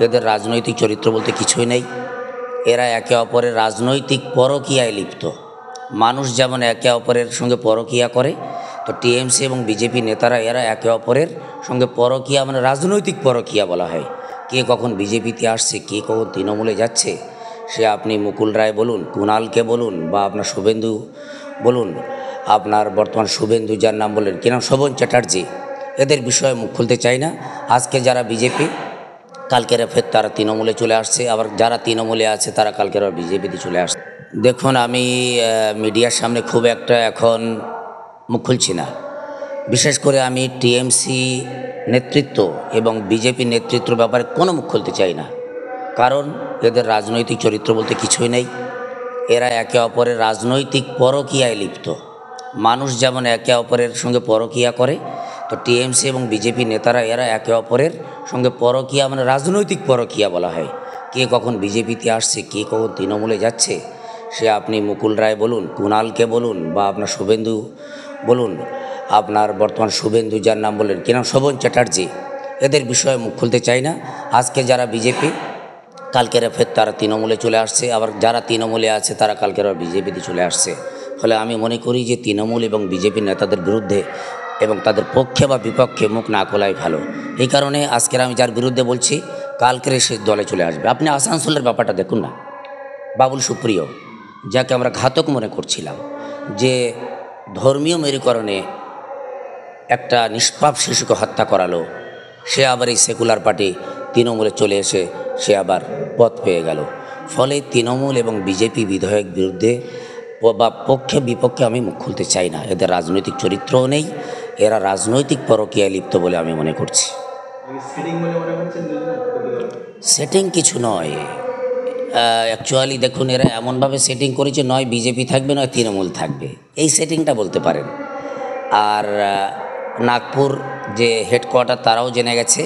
এদের রাজনৈতিক চরিত্র বলতে কিছুই নেই। এরা একে অপরের রাজনৈতিক পরকীয়ায় লিপ্ত। মানুষ যেমন একে অপরের সঙ্গে পরকীয়া করে, তো টিএমসি এবং বিজেপি নেতারা এরা একে অপরের সঙ্গে পরকীয়া, মানে রাজনৈতিক পরকীয়া বলা হয়। কে কখন বিজেপিতে আসছে, কে কখন তৃণমূলে যাচ্ছে, সে আপনি মুকুল রায় বলুন, কুণালকে বলুন, বা আপনার শুভেন্দু বলুন, আপনার বর্তমান শুভেন্দু যার নাম বললেন কি নাম, শোভন চ্যাটার্জি, এদের বিষয়ে মুখ খুলতে চাই না। আজকে যারা বিজেপি, কালকেরা ফের তারা তৃণমূলে চলে আসছে, আবার যারা তৃণমূলে আছে তারা কালকেরা বিজেপিতে চলে আসছে। দেখুন, আমি মিডিয়ার সামনে খুব একটা এখন মুখ খুলছি না। বিশেষ করে আমি টিএমসি নেতৃত্ব এবং বিজেপি নেতৃত্বের ব্যাপারে কোনো মুখ খুলতে চাই না, কারণ এদের রাজনৈতিক চরিত্র বলতে কিছুই নেই। এরা একে অপরের রাজনৈতিক পরকীয়ায় লিপ্ত। মানুষ যেমন একে অপরের সঙ্গে পরকীয়া করে, তো টিএমসি এবং বিজেপি নেতারা এরা একে অপরের সঙ্গে পরকীয়া, মানে রাজনৈতিক পরকীয়া বলা হয়। কে কখন বিজেপিতে আসছে, কে কখন তৃণমূলে যাচ্ছে, সে আপনি মুকুল রায় বলুন, কুণালকে বলুন, বা আপনার শুভেন্দু বলুন, আপনার বর্তমান শুভেন্দু যার নাম বললেন কি নাম, শোভন চ্যাটার্জি, এদের বিষয়ে মুখ খুলতে চাই না। আজকে যারা বিজেপি, কালকেরা ফের তারা তৃণমূলে চলে আসছে, আবার যারা তৃণমূলে আছে তারা কালকেরা বিজেপিতে চলে আসছে। ফলে আমি মনে করি যে তৃণমূল এবং বিজেপি নেতাদের বিরুদ্ধে এবং তাদের পক্ষে বা বিপক্ষে মুখ না খোলাই ভালো। এই কারণে আজকের আমি যার বিরুদ্ধে বলছি, কালকের সে দলে চলে আসবে। আপনি আসানসোলের ব্যাপারটা দেখুন না, বাবুল সুপ্রিয়, যাকে আমরা ঘাতক মনে করছিলাম, যে ধর্মীয় মেরুকরণে একটা নিষ্পাপ শিশুকে হত্যা করালো, সে আবার এই সেকুলার পার্টি তৃণমূলে চলে এসে সে আবার পথ পেয়ে গেল। ফলে তৃণমূল এবং বিজেপি বিধায়ক বিরুদ্ধে বা পক্ষে বিপক্ষে আমি মুখ খুলতে চাই না। এদের রাজনৈতিক চরিত্রও নেই, এরা রাজনৈতিক পরকীয়ায় লিপ্ত বলে আমি মনে করছি। সেটিং কিছু নয়, অ্যাকচুয়ালি দেখুন, এরা এমনভাবে সেটিং করেছে, নয় বিজেপি থাকবে নয় তৃণমূল থাকবে, এই সেটিংটা বলতে পারেন। আর নাগপুর যে হেডকোয়ার্টার, তারাও জেনে গেছে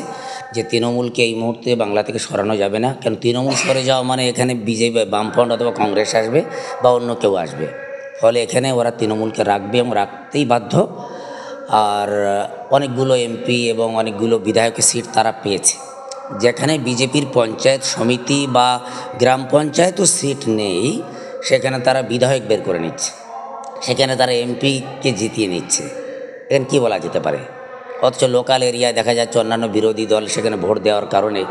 যে তৃণমূলকে এই মুহূর্তে বাংলা থেকে সরানো যাবে না, কারণ তৃণমূল সরে যাওয়া মানে এখানে বিজেপি, বামফ্রন্ট অথবা কংগ্রেস আসবে বা অন্য কেউ আসবে। ফলে এখানে ওরা তৃণমূলকে রাখবে এবং রাখতেই বাধ্য। আর অনেকগুলো এমপি এবং অনেকগুলো বিধায়কের সিট তারা পেয়েছে, যেখানে বিজেপির পঞ্চায়েত সমিতি বা গ্রাম পঞ্চায়েতও সিট নেই, সেখানে তারা বিধায়ক বের করে নিচ্ছে, সেখানে তারা এমপিকে জিতিয়ে নিচ্ছে। এখানে কী বলা যেতে পারে? অথচ লোকাল এরিয়ায় দেখা যাচ্ছে অন্যান্য বিরোধী দল সেখানে ভোট দেওয়ার কারণে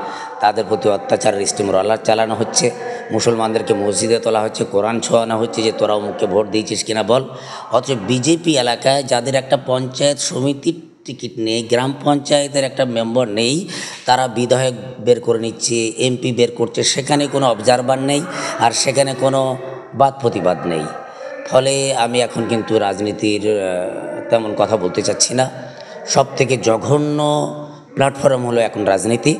তাদের প্রতি অত্যাচার, স্টিম রলার চালানো হচ্ছে, মুসলমানদেরকে মসজিদে তোলা হচ্ছে, কোরআন ছোঁয়ানো হচ্ছে যে তোরা অমুককে ভোট দিয়েছিস কিনা বল। অথচ বিজেপি এলাকায় যাদের একটা পঞ্চায়েত সমিতির টিকিট নেই, গ্রাম পঞ্চায়েতের একটা মেম্বার নেই, তারা বিধায়ক বের করে নিচ্ছে, এমপি বের করছে, সেখানে কোনো অবজারভার নেই, আর সেখানে কোনো বাদ প্রতিবাদ নেই। ফলে আমি এখন কিন্তু রাজনীতির তেমন কথা বলতে চাচ্ছি না। সব থেকে জঘন্য প্ল্যাটফর্ম হলো এখন রাজনীতি।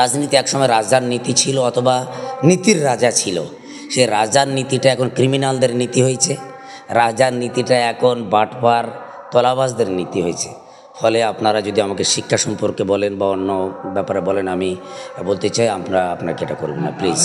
রাজনীতি একসময় রাজার নীতি ছিল, অথবা নীতির রাজা ছিল। সে রাজার নীতিটা এখন ক্রিমিনালদের নীতি হয়েছে, রাজার নীতিটা এখন বাটপার তলাবাজদের নীতি হয়েছে। ফলে আপনারা যদি আমাকে শিক্ষা সম্পর্কে বলেন বা অন্য ব্যাপারে বলেন, আমি বলতে চাই আপনাকে এটা করবেন না প্লিজ।